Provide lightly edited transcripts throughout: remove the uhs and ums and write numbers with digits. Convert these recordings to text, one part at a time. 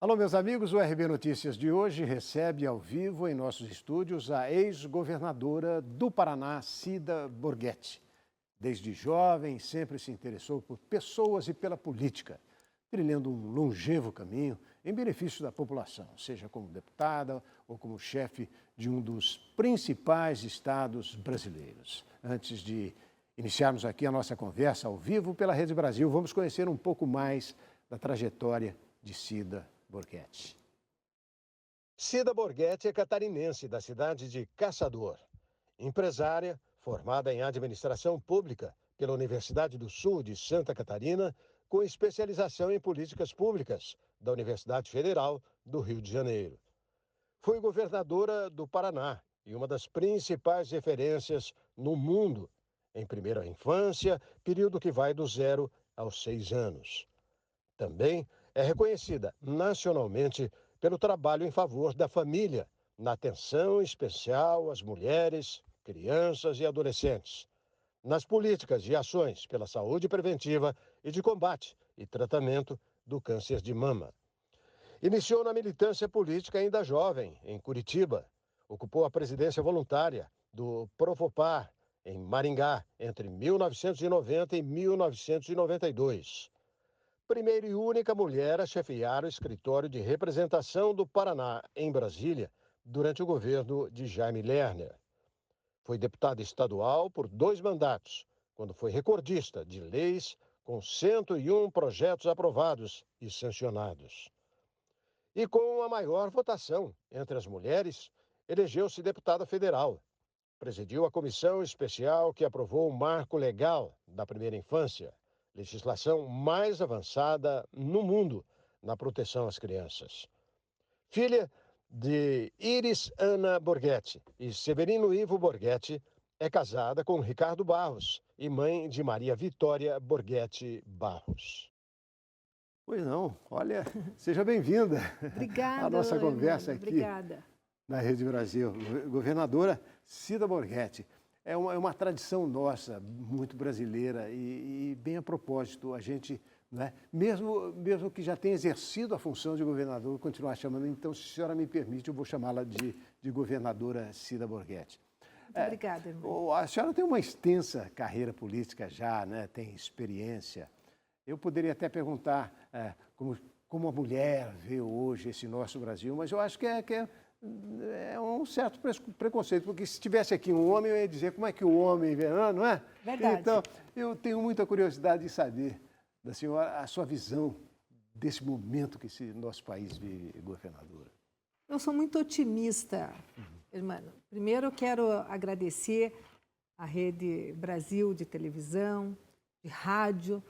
Alô, meus amigos, o RB Notícias de hoje recebe ao vivo em nossos estúdios a ex-governadora do Paraná, Cida Borghetti. Desde jovem, sempre se interessou por pessoas e pela política, trilhando um longevo caminho em benefício da população, seja como deputada ou como chefe de um dos principais estados brasileiros. Antes de iniciarmos aqui a nossa conversa ao vivo pela Rede Brasil, vamos conhecer um pouco mais da trajetória de Cida Borghetti. Cida Borghetti é catarinense da cidade de Caçador. Empresária, formada em administração pública pela Universidade do Sul de Santa Catarina, com especialização em políticas públicas da Universidade Federal do Rio de Janeiro. Foi governadora do Paraná e uma das principais referências no mundo em primeira infância, período que vai do 0 aos 6 anos. Também é reconhecida nacionalmente pelo trabalho em favor da família, na atenção especial às mulheres, crianças e adolescentes, nas políticas e ações pela saúde preventiva e de combate e tratamento do câncer de mama. Iniciou na militância política ainda jovem, em Curitiba. Ocupou a presidência voluntária do Provopar, em Maringá, entre 1990 e 1992. Primeira e única mulher a chefiar o escritório de representação do Paraná, em Brasília, durante o governo de Jaime Lerner. Foi deputada estadual por 2 mandatos, quando foi recordista de leis com 101 projetos aprovados e sancionados. E com a maior votação entre as mulheres, elegeu-se deputada federal. Presidiu a comissão especial que aprovou o marco legal da primeira infância, legislação mais avançada no mundo na proteção às crianças. Filha de Iris Ana Borghetti e Severino Ivo Borghetti, é casada com Ricardo Barros e mãe de Maria Vitória Borghetti Barros. Pois não, olha, seja bem-vinda Obrigada, à nossa conversa aqui obrigada. na Rede Brasil. Governadora Cida Borghetti, é uma tradição nossa, muito brasileira e bem a propósito, a gente, né, mesmo que já tenha exercido a função de governador, continuar chamando, então, se a senhora me permite, eu vou chamá-la de governadora Cida Borghetti. Muito obrigada, irmão. A senhora tem uma extensa carreira política já, né, tem experiência. Eu poderia até perguntar como a mulher vê hoje esse nosso Brasil, mas eu acho que é um certo preconceito, porque se tivesse aqui um homem, eu ia dizer como é que o homem vê, não é? Verdade. Então, eu tenho muita curiosidade de saber da senhora a sua visão desse momento que esse nosso país vive, governadora. Eu sou muito otimista, irmã. Primeiro, eu quero agradecer à Rede Brasil de televisão, de rádio,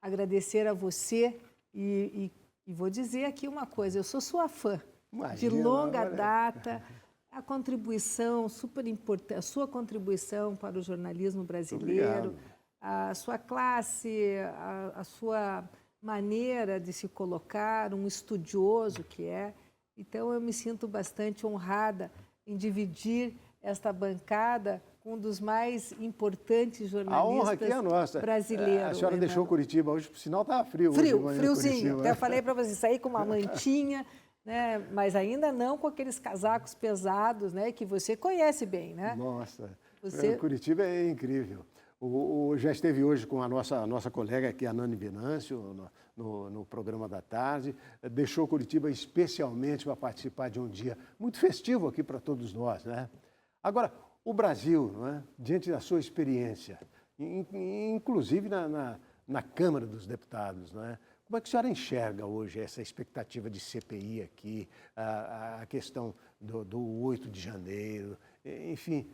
agradecer a você e vou dizer aqui uma coisa, eu sou sua fã. Imagina, de longa olha. data, a contribuição super importante, a sua contribuição para o jornalismo brasileiro, Obrigado. a sua classe, a sua maneira de se colocar, um estudioso que é. Então, eu me sinto bastante honrada em dividir esta bancada com um dos mais importantes A honra aqui é jornalistas nossa. brasileiros. A senhora deixou Curitiba hoje, por sinal estava frio. hoje de manhã em Friozinho. Curitiba. Até eu falei para você sair com uma mantinha, né? Mas ainda não com aqueles casacos pesados, né? Que você conhece bem, né? Nossa, Você- Curitiba é incrível. Já esteve hoje com a nossa colega aqui, a Nani Venâncio, no programa da tarde. Deixou Curitiba especialmente para participar de um dia muito festivo aqui para todos nós, né? Agora, o Brasil, não é? Diante da sua experiência, inclusive na Câmara dos Deputados, não é? Como é que a senhora enxerga hoje essa expectativa de CPI aqui, a questão do 8 de janeiro, enfim,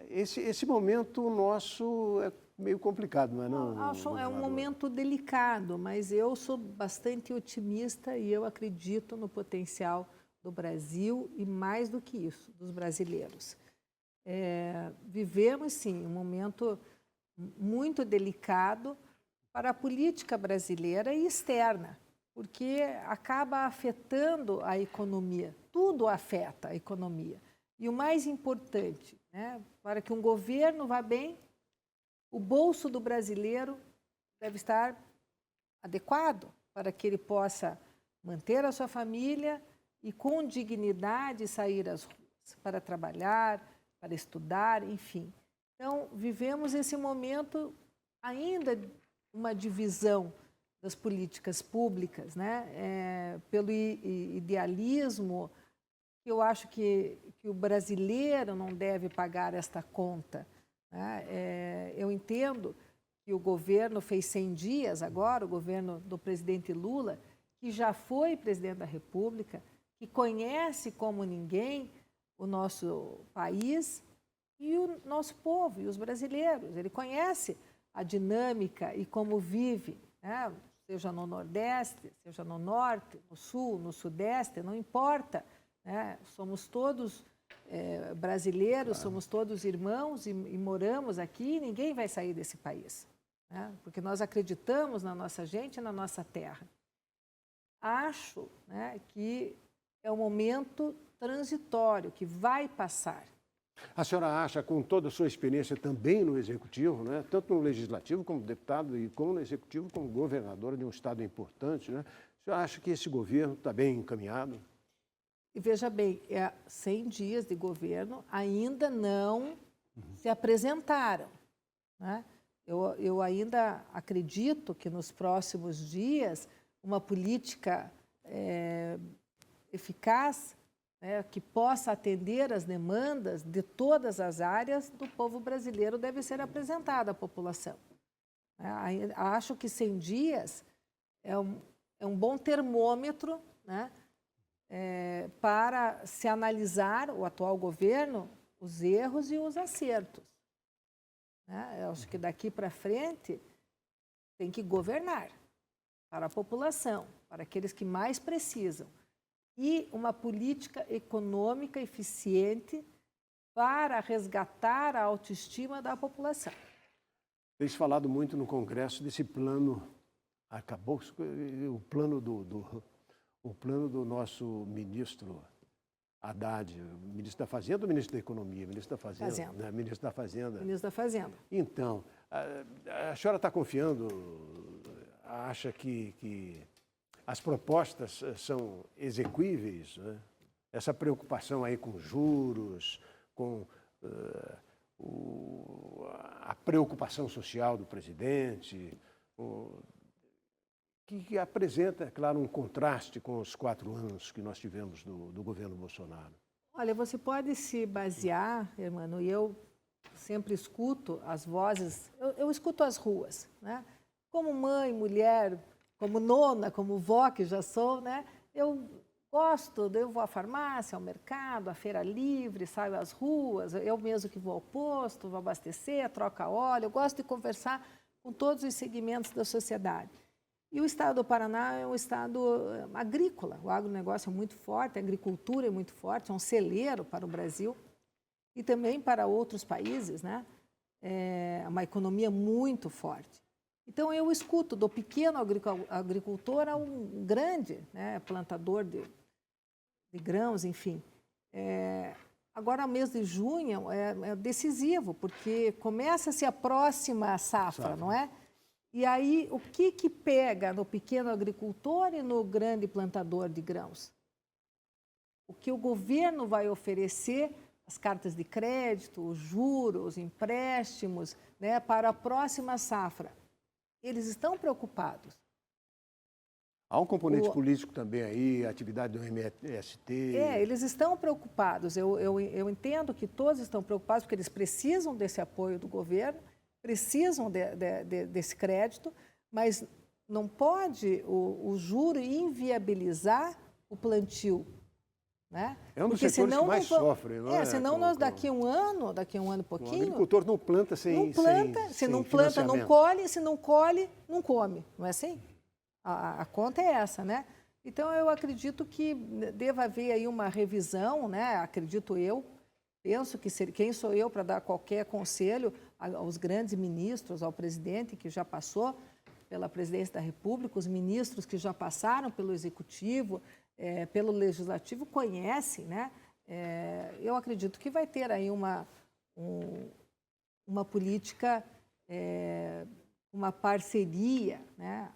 esse momento nosso é meio complicado, não é não? Acho é um governador? momento delicado, mas eu sou bastante otimista e eu acredito no potencial do Brasil e, mais do que isso, dos brasileiros. Vivemos, sim, um momento muito delicado para a política brasileira e externa, porque acaba afetando a economia, tudo afeta a economia. E o mais importante, né, para que um governo vá bem, o bolso do brasileiro deve estar adequado para que ele possa manter a sua família e com dignidade sair às ruas para trabalhar, para estudar, enfim. Então, vivemos esse momento ainda uma divisão das políticas públicas, né? Pelo idealismo, que eu acho que o brasileiro não deve pagar esta conta, né? Eu entendo que o governo fez 100 dias agora, o governo do presidente Lula, que já foi presidente da República, que conhece como ninguém o nosso país e o nosso povo, e os brasileiros. Ele conhece a dinâmica e como vive, né? Seja no Nordeste, seja no Norte, no Sul, no Sudeste, não importa, né? Somos todos brasileiros, claro. Somos todos irmãos e moramos aqui e ninguém vai sair desse país, né? Porque nós acreditamos na nossa gente e na nossa terra. Acho, né, que é um momento transitório, que vai passar. A senhora acha, com toda a sua experiência também no Executivo, né, tanto no Legislativo como deputado e como no Executivo, como governadora de um estado importante, né, a senhora acha que esse governo está bem encaminhado? E veja bem, 100 dias de governo ainda não se apresentaram, né? Eu ainda acredito que nos próximos dias uma política eficaz, né, que possa atender as demandas de todas as áreas do povo brasileiro deve ser apresentada à população. Acho que 100 dias é um bom termômetro, né, para se analisar o atual governo, os erros e os acertos, né? Eu acho que daqui para frente tem que governar para a população, para aqueles que mais precisam. E uma política econômica eficiente para resgatar a autoestima da população. Tem se falado muito no Congresso desse plano, acabou o plano o plano do nosso ministro Haddad, ministro da Fazenda ou ministro da Economia? Ministro da Fazenda. Né? Ministro da Fazenda. Ministro da Fazenda. Então, a senhora está confiando, acha que as propostas são execuíveis, né? Essa preocupação aí com juros, com a preocupação social do presidente, que apresenta, é claro, um contraste com os 4 anos que nós tivemos do governo Bolsonaro. Olha, você pode se basear, Hermano, e eu sempre escuto as vozes, eu escuto as ruas, né? Como mãe, mulher, como nona, como vó que já sou, né? Eu gosto, eu vou à farmácia, ao mercado, à feira livre, saio às ruas, eu mesmo que vou ao posto, vou abastecer, troca óleo, eu gosto de conversar com todos os segmentos da sociedade. E o estado do Paraná é um estado agrícola, o agronegócio é muito forte, a agricultura é muito forte, é um celeiro para o Brasil e também para outros países, né? É uma economia muito forte. Então, eu escuto do pequeno agricultor a um grande, né, plantador de grãos, enfim. Agora, o mês de junho é decisivo, porque começa-se a próxima safra, não é? E aí, o que pega no pequeno agricultor e no grande plantador de grãos? O que o governo vai oferecer, as cartas de crédito, os juros, os empréstimos, né, para a próxima safra. Eles estão preocupados. Há um componente político também aí, a atividade do MST. Eles estão preocupados. Eu entendo que todos estão preocupados, porque eles precisam desse apoio do governo, precisam desse crédito, mas não pode o juro inviabilizar o plantio, né? É um dos setores que mais sofre, não é? Senão nós daqui a um ano e pouquinho... O agricultor não planta se não planta, não colhe, se não colhe, não come, não é assim? A conta é essa, né? Então, eu acredito que deva haver aí uma revisão, né? Acredito eu, penso que quem sou eu para dar qualquer conselho aos grandes ministros, ao presidente que já passou pela presidência da República, os ministros que já passaram pelo Executivo, pelo Legislativo, conhecem, né? Eu acredito que vai ter aí uma política, uma parceria, né?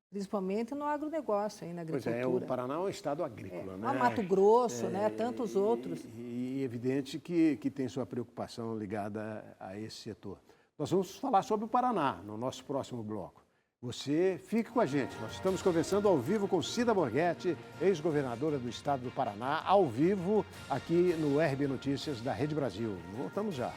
principalmente no agronegócio, aí na Pois agricultura. é, o Paraná é um estado agrícola, né? O Mato Grosso, né? Tantos outros. E evidente que tem sua preocupação ligada a esse setor. Nós vamos falar sobre o Paraná no nosso próximo bloco. Você fique com a gente. Nós estamos conversando ao vivo com Cida Borghetti, ex-governadora do estado do Paraná, ao vivo aqui no RB Notícias da Rede Brasil. Voltamos já.